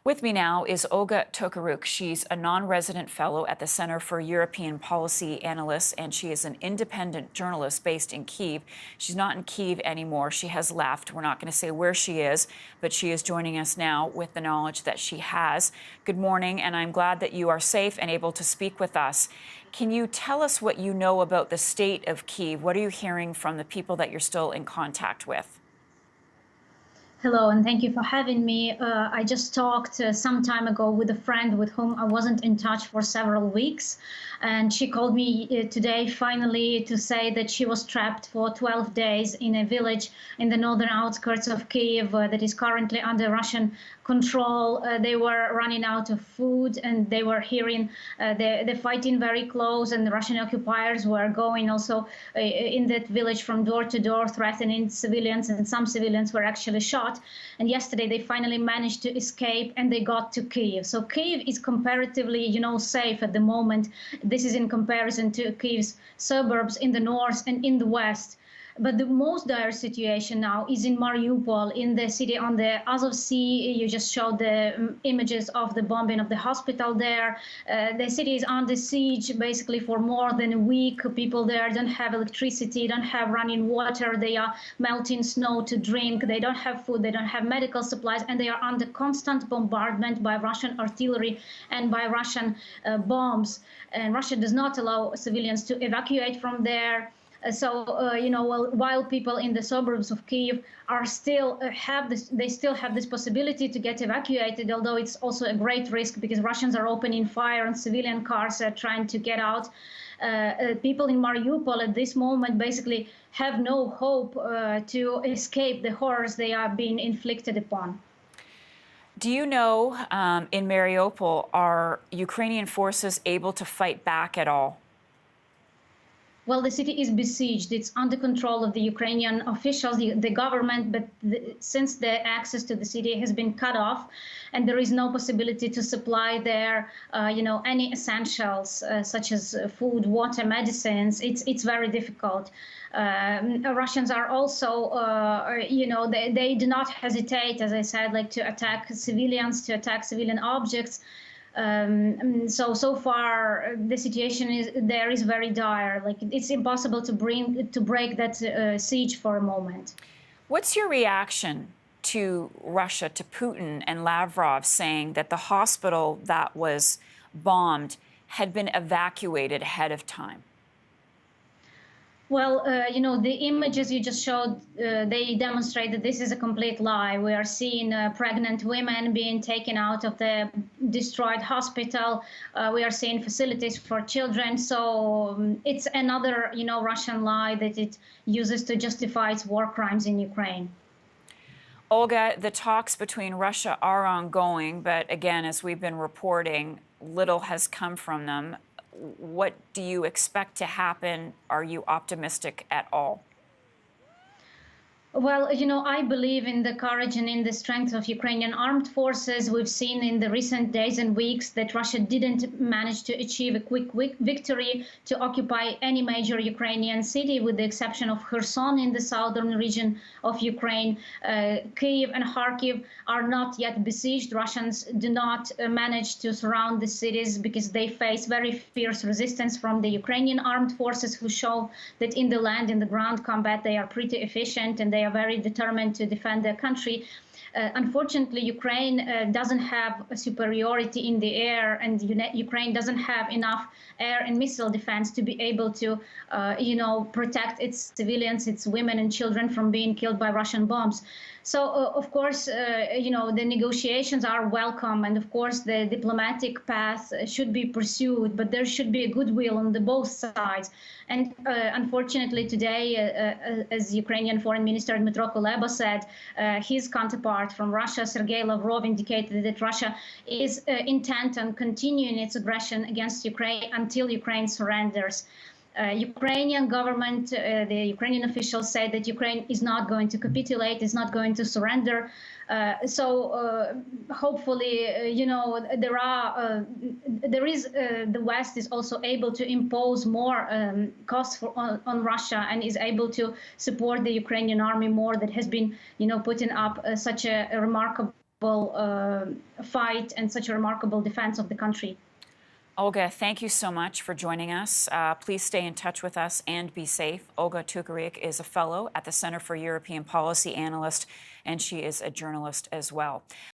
With me now is Olga Tokariuk. She's a non-resident fellow at the Center for European Policy Analysts, and she is an independent journalist based in Kyiv. She's not in Kyiv anymore. She has left. We're not going to say where she is, but she is joining us now with the knowledge that she has. Good morning, and I'm glad that you are safe and able to speak with us. Can you tell us what you know about the state of Kyiv? What are you hearing from the people that you're still in contact with? Hello, and thank you for having me. I just talked some time ago with a friend with whom I wasn't in touch for several weeks. And she called me today finally to say that she was trapped for 12 days in a village in the northern outskirts of Kyiv that is currently under Russian control. They were running out of food, and they were hearing the fighting very close, and the Russian occupiers were going also in that village from door to door, threatening civilians, and some civilians were actually shot. And yesterday they finally managed to escape, and they got to Kyiv. So Kyiv is comparatively, safe at the moment. This is in comparison to Kyiv's suburbs in the north and in the west. But the most dire situation now is in Mariupol, in the city on the Azov Sea. You just showed the images of the bombing of the hospital there. The city is under siege basically for more than a week. People there don't have electricity, don't have running water. They are melting snow to drink. They don't have food. They don't have medical supplies. And they are under constant bombardment by Russian artillery and by Russian bombs. And Russia does not allow civilians to evacuate from there. While people in the suburbs of Kyiv are still they still have this possibility to get evacuated, although it's also a great risk because Russians are opening fire on civilian cars trying to get out. People in Mariupol at this moment basically have no hope to escape the horrors they are being inflicted upon. Do you know, in Mariupol, are Ukrainian forces able to fight back at all? Well, the city is besieged. It's under control of the Ukrainian officials, the government, but since the access to the city has been cut off, and there is no possibility to supply there, any essentials such as food, water, medicines, it's very difficult. Russians are also, they do not hesitate, as I said, like to attack civilians, to attack civilian objects. So far the situation is very dire. Like it's impossible to break that siege for a moment. What's your reaction to Russia, to Putin and Lavrov saying that the hospital that was bombed had been evacuated ahead of time? Well, the images you just showed, they demonstrate that this is a complete lie. We are seeing pregnant women being taken out of the destroyed hospital. We are seeing facilities for children. So it's another, Russian lie that it uses to justify its war crimes in Ukraine. Olga, the talks between Russia are ongoing, but again, as we've been reporting, little has come from them. What do you expect to happen? Are you optimistic at all? Well, I believe in the courage and in the strength of Ukrainian armed forces. We've seen in the recent days and weeks that Russia didn't manage to achieve a quick victory to occupy any major Ukrainian city, with the exception of Kherson in the southern region of Ukraine. Kyiv and Kharkiv are not yet besieged. Russians do not manage to surround the cities because they face very fierce resistance from the Ukrainian armed forces, who show that in the land, in the ground combat, they are pretty efficient and they are very determined to defend their country. Unfortunately, Ukraine doesn't have a superiority in the air, and Ukraine doesn't have enough air and missile defense to be able to, protect its civilians, its women and children from being killed by Russian bombs. So, of course, the negotiations are welcome, and of course, the diplomatic path should be pursued, but there should be a goodwill on both sides. And unfortunately, today, as Ukrainian Foreign Minister Dmytro Kuleba said, his counterpart from Russia, Sergei Lavrov, indicated that Russia is intent on continuing its aggression against Ukraine until Ukraine surrenders. Ukrainian government, the Ukrainian officials say that Ukraine is not going to capitulate, is not going to surrender. Hopefully, the West is also able to impose more costs on Russia, and is able to support the Ukrainian army more, that has been, putting up such a remarkable fight and such a remarkable defense of the country. Olga, thank you so much for joining us. Please stay in touch with us and be safe. Olga Tokariuk is a fellow at the Center for European Policy Analyst, and she is a journalist as well.